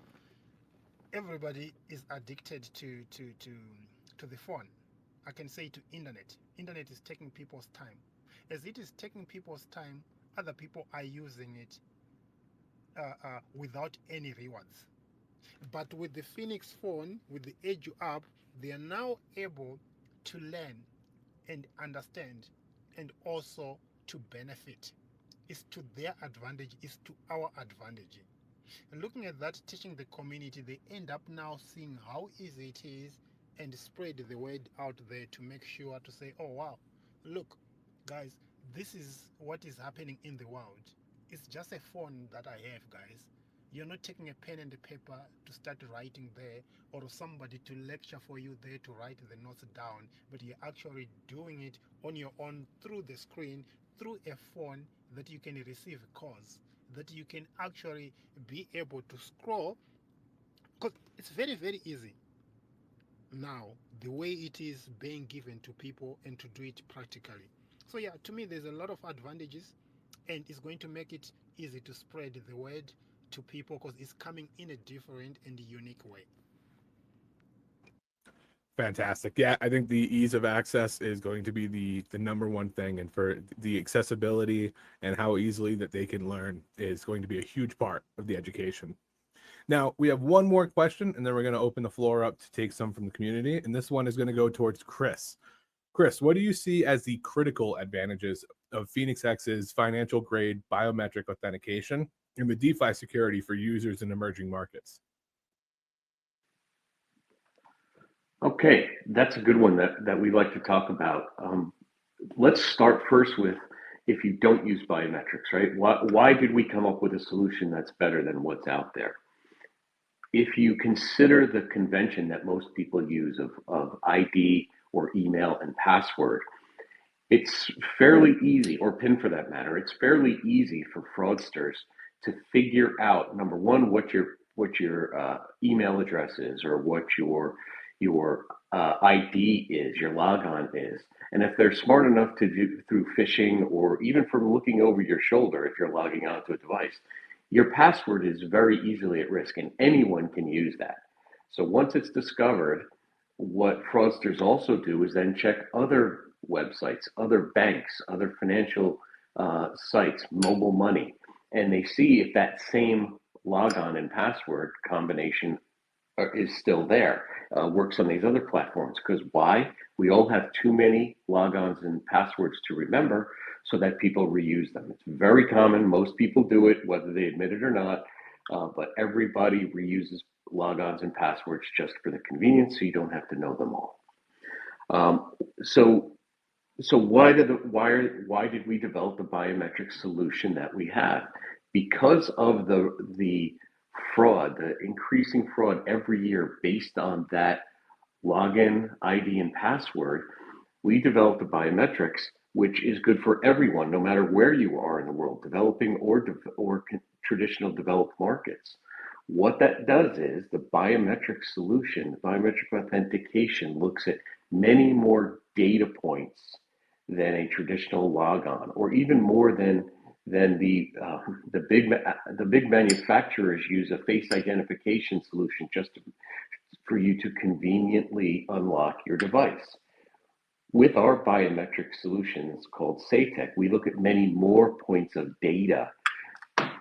everybody is addicted to the phone. I can say to internet. Internet is taking people's time. As it is taking people's time, other people are using it without any rewards. But with the Phēnix phone, with the Edge app, they are now able to learn and understand and also to benefit. It's to their advantage, it's to our advantage. And looking at that, teaching the community, they end up now seeing how easy it is and spread the word out there to make sure to say, oh wow, look, guys, this is what is happening in the world. It's just a phone that I have, guys. You're not taking a pen and a paper to start writing there, or somebody to lecture for you there to write the notes down, but you're actually doing it on your own through the screen, through a phone that you can receive calls, that you can actually be able to scroll, because it's very, very easy now the way it is being given to people and to do it practically. So yeah, to me there's a lot of advantages, and it's going to make it easy to spread the word to people because it's coming in a different and unique way. Fantastic. Yeah, I think the ease of access is going to be the number one thing, and for the accessibility and how easily that they can learn is going to be a huge part of the education. Now, we have one more question, and then we're going to open the floor up to take some from the community, and this one is going to go towards Chris. Chris, what do you see as the critical advantages of Phēnix X's financial grade biometric authentication and the DeFi security for users in emerging markets? Okay, that's a good one that we like to talk about. Let's start first with, if you don't use biometrics, right? Why did we come up with a solution that's better than what's out there? If you consider the convention that most people use of ID or email and password, it's fairly easy, or PIN for that matter, it's fairly easy for fraudsters to figure out, number one, what your email address is, or what your ID is, your logon is. And if they're smart enough to do through phishing, or even from looking over your shoulder, if you're logging onto a device, your password is very easily at risk, and anyone can use that. So once it's discovered, what fraudsters also do is then check other websites, other banks, other financial sites, mobile money, and they see if that same logon and password combination is still there, works on these other platforms. Because why? We all have too many logons and passwords to remember, so that people reuse them. It's very common. Most people do it, whether they admit it or not, but everybody reuses logons and passwords just for the convenience, so you don't have to know them all. So why did we develop the biometric solution that we have? Because of the fraud, the increasing fraud every year based on that login, ID, and password, we developed a biometrics, which is good for everyone, no matter where you are in the world, developing or traditional developed markets. What that does is the biometric solution, biometric authentication, looks at many more data points than a traditional logon, or even more than the big manufacturers use a face identification solution for you to conveniently unlock your device. With our biometric solutions called SATEC, we look at many more points of data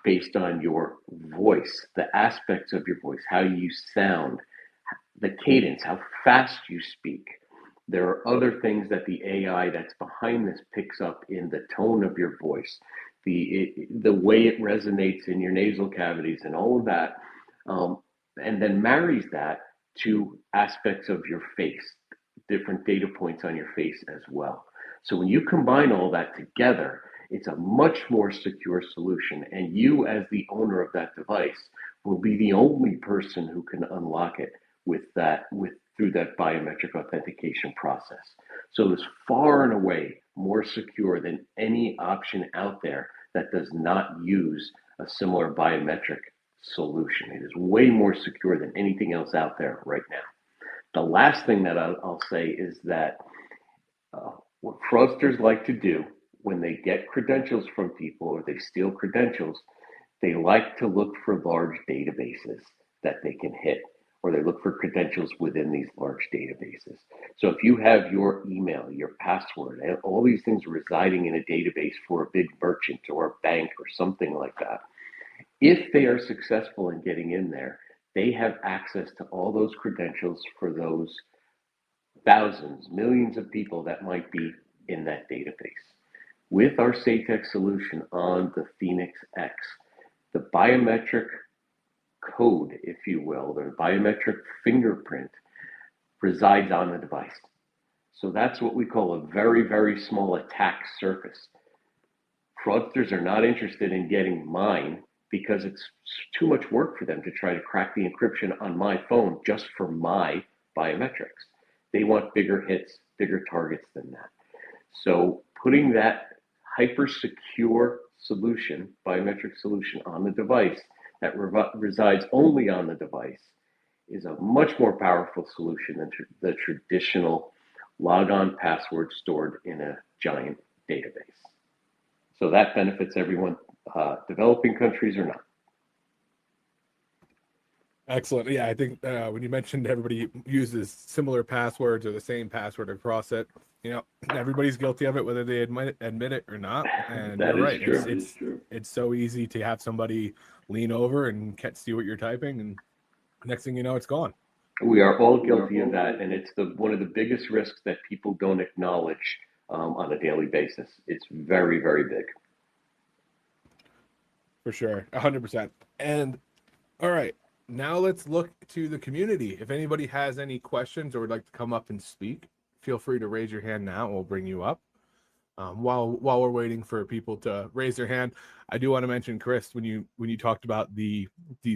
based on your voice, the aspects of your voice, how you sound, the cadence, how fast you speak. There are other things that the AI that's behind this picks up in the tone of your voice, the way it resonates in your nasal cavities and all of that, and then marries that to aspects of your face, different data points on your face as well. So when you combine all that together, it's a much more secure solution, and you as the owner of that device will be the only person who can unlock it through that biometric authentication process. So it's far and away more secure than any option out there that does not use a similar biometric solution. It is way more secure than anything else out there right now. The last thing that I'll say is that what fraudsters like to do when they get credentials from people or they steal credentials, they like to look for large databases that they can hit, or they look for credentials within these large databases. So if you have your email, your password, and all these things residing in a database for a big merchant or a bank or something like that, if they are successful in getting in there, they have access to all those credentials for those thousands, millions of people that might be in that database. With our SATEC solution on the Phēnix X, the biometric code, if you will, the biometric fingerprint resides on the device. So that's what we call a very, very small attack surface. Fraudsters are not interested in getting mine because it's too much work for them to try to crack the encryption on my phone just for my biometrics. They want bigger hits, bigger targets than that. So putting that hyper secure solution, biometric solution on the device that resides only on the device is a much more powerful solution than the traditional logon password stored in a giant database. So that benefits everyone, developing countries or not. Excellent. Yeah, I think when you mentioned everybody uses similar passwords or the same password across it, everybody's guilty of it, whether they admit it or not. And That you're is right. true. It's so easy to have somebody lean over and can't see what you're typing, and next thing you know, it's gone. We are all guilty of that, and it's one of the biggest risks that people don't acknowledge on a daily basis. It's very, very big. For sure, 100%. And all right, now let's look to the community. If anybody has any questions or would like to come up and speak, feel free to raise your hand now. We'll bring you up. While we're waiting for people to raise their hand, I do want to mention, Chris, when you talked about the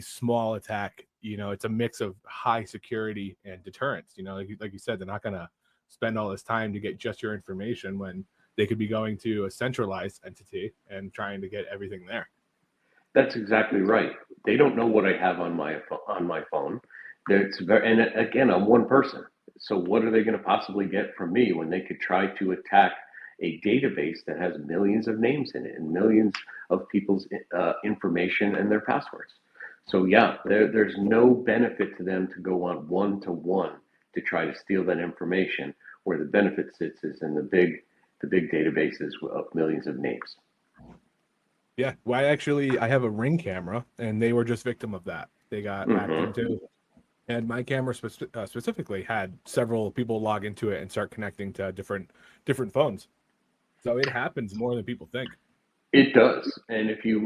small attack, it's a mix of high security and deterrence. Like you said, they're not going to spend all this time to get just your information when they could be going to a centralized entity and trying to get everything there. That's exactly right. They don't know what I have on my phone. And again, I'm one person. So what are they going to possibly get from me when they could try to attack a database that has millions of names in it and millions of people's information and their passwords? So yeah, there's no benefit to them to go on one-to-one to try to steal that information. Where the benefit sits is in the big databases of millions of names. Yeah, well, I have a Ring camera, and they were just victim of that. They got hacked into, and my camera specifically had several people log into it and start connecting to different phones. So it happens more than people think. It does, and if you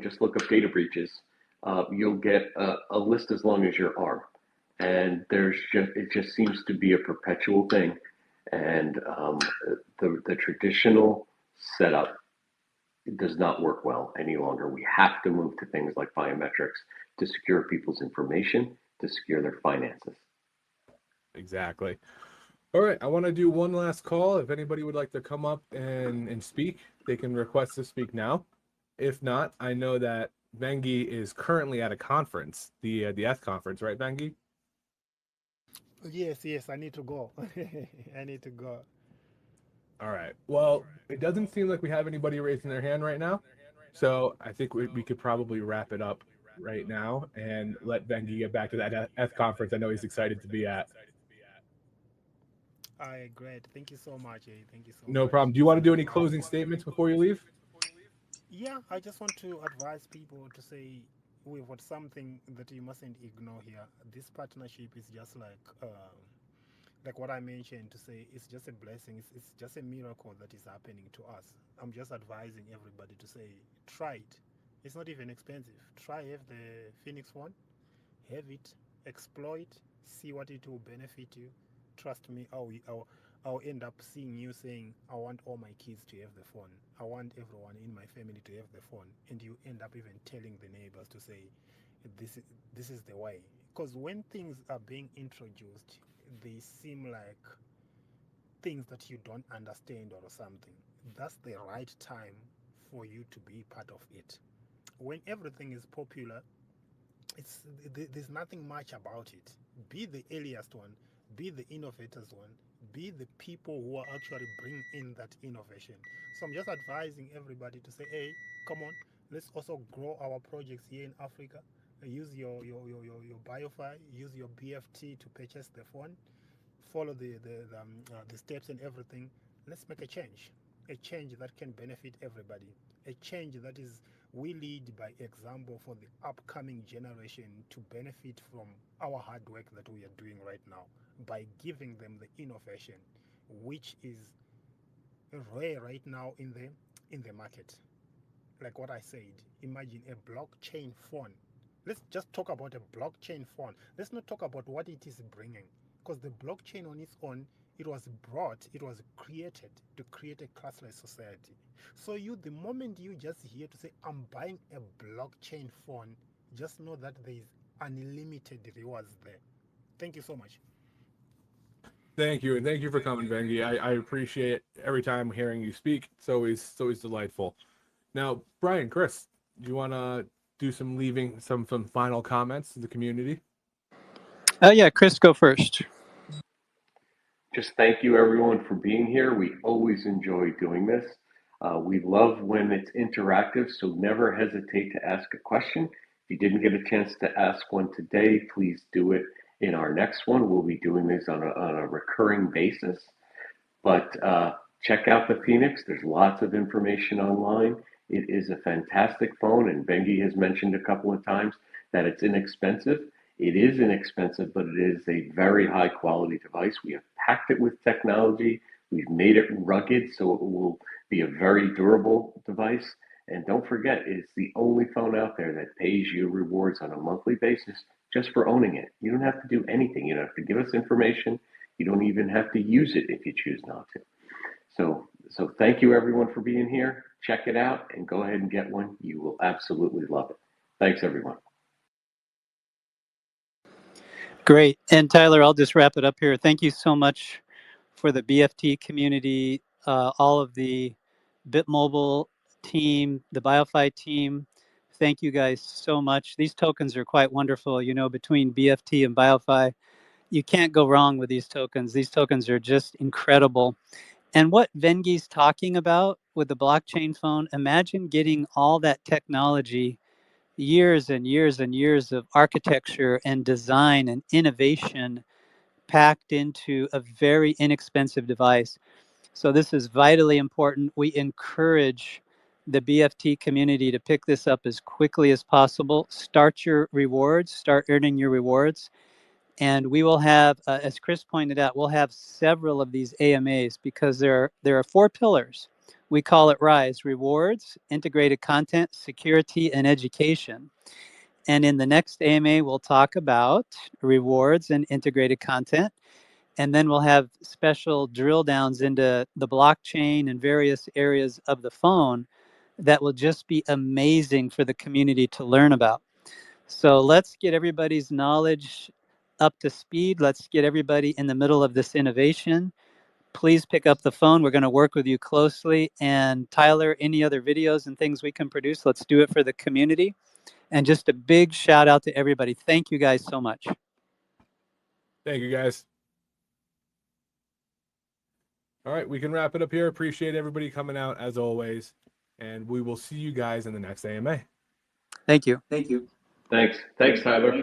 just look up data breaches, you'll get a list as long as your arm, and it just seems to be a perpetual thing, and the traditional setup does not work well any longer. We have to move to things like biometrics to secure people's information, to secure their finances. Exactly. All right, I want to do one last call. If anybody would like to come up and speak, they can request to speak now. If not, I know that Vengie is currently at a conference, the ETH conference, right, Vengie? Yes, I need to go. I need to go. All right. Well, it doesn't seem like we have anybody raising their hand right now. So I think we could probably wrap it up right now and let Vengie get back to that ETH conference I know he's excited to be at. Great. Thank you so much. Thank you so No much. problem. Do you want to do any closing statements before you leave? Yeah, I just want to advise people to say we've got something that you mustn't ignore here. This partnership is just like what I mentioned, to say it's just a blessing. It's just a miracle that is happening to us. I'm just advising everybody to say try it. It's not even expensive. Try have the Phēnix one, have it, explore it, see what it will benefit you. Trust me, I'll end up seeing you saying, I want all my kids to have the phone. I want everyone in my family to have the phone. And you end up even telling the neighbors to say, this is the way. Because when things are being introduced, they seem like things that you don't understand or something. That's the right time for you to be part of it. When everything is popular, there's nothing much about it. Be the earliest one, be the innovators one, be the people who are actually bring in that innovation. So I'm just advising everybody to say, hey, come on, let's also grow our projects here in Africa. Use your BioFi, use your BFT to purchase the phone, follow the steps and everything. Let's make a change that can benefit everybody, a change that is we lead by example for the upcoming generation to benefit from our hard work that we are doing right now by giving them the innovation which is rare right now in the market. Like what I said, imagine a blockchain phone. Let's just talk about a blockchain phone. Let's not talk about what it is bringing, because the blockchain on its own, it was created to create a classless society. So the moment you just hear to say, I'm buying a blockchain phone, just know that there is unlimited rewards there. Thank you so much. Thank you, and thank you for coming, Vengie. I appreciate every time hearing you speak. It's always delightful. Now, Brian, Chris, do you want to do some final comments to the community? Yeah, Chris, go first. Just thank you everyone for being here. We always enjoy doing this. We love when it's interactive, so never hesitate to ask a question. If you didn't get a chance to ask one today, please do it in our next one. We'll be doing this on a recurring basis. But check out the Phēnix. There's lots of information online. It is a fantastic phone, and Vengie has mentioned a couple of times that it's inexpensive. It is inexpensive, but it is a very high quality device. We have packed it with technology. We've made it rugged, so it will be a very durable device. And don't forget, it's the only phone out there that pays you rewards on a monthly basis just for owning it. You don't have to do anything. You don't have to give us information. You don't even have to use it if you choose not to. So thank you everyone for being here. Check it out and go ahead and get one. You will absolutely love it. Thanks everyone. Great. And Tyler, I'll just wrap it up here. Thank you so much for the BFT community, all of the BitMobile team, the BioFi team. Thank you guys so much. These tokens are quite wonderful. You know, between BFT and BioFi, you can't go wrong with these tokens. These tokens are just incredible. And what Vengie's talking about with the blockchain phone, imagine getting all that technology, years and years and years of architecture and design and innovation packed into a very inexpensive device. So this is vitally important. We encourage the BFT community to pick this up as quickly as possible. Start your rewards, start earning your rewards. And we will have, as Chris pointed out, we'll have several of these AMAs because there are 4 pillars. We call it RISE: rewards, integrated content, security, and education. And in the next AMA, we'll talk about rewards and integrated content. And then we'll have special drill downs into the blockchain and various areas of the phone that will just be amazing for the community to learn about. So let's get everybody's knowledge up to speed. Let's get everybody in the middle of this innovation. Please pick up the phone. We're going to work with you closely. And Tyler, any other videos and things we can produce, let's do it for the community. And just a big shout out to everybody. Thank you guys so much. Thank you, guys. All right, we can wrap it up here. Appreciate everybody coming out as always. And we will see you guys in the next AMA. Thank you. Thanks. Thanks, Tyler.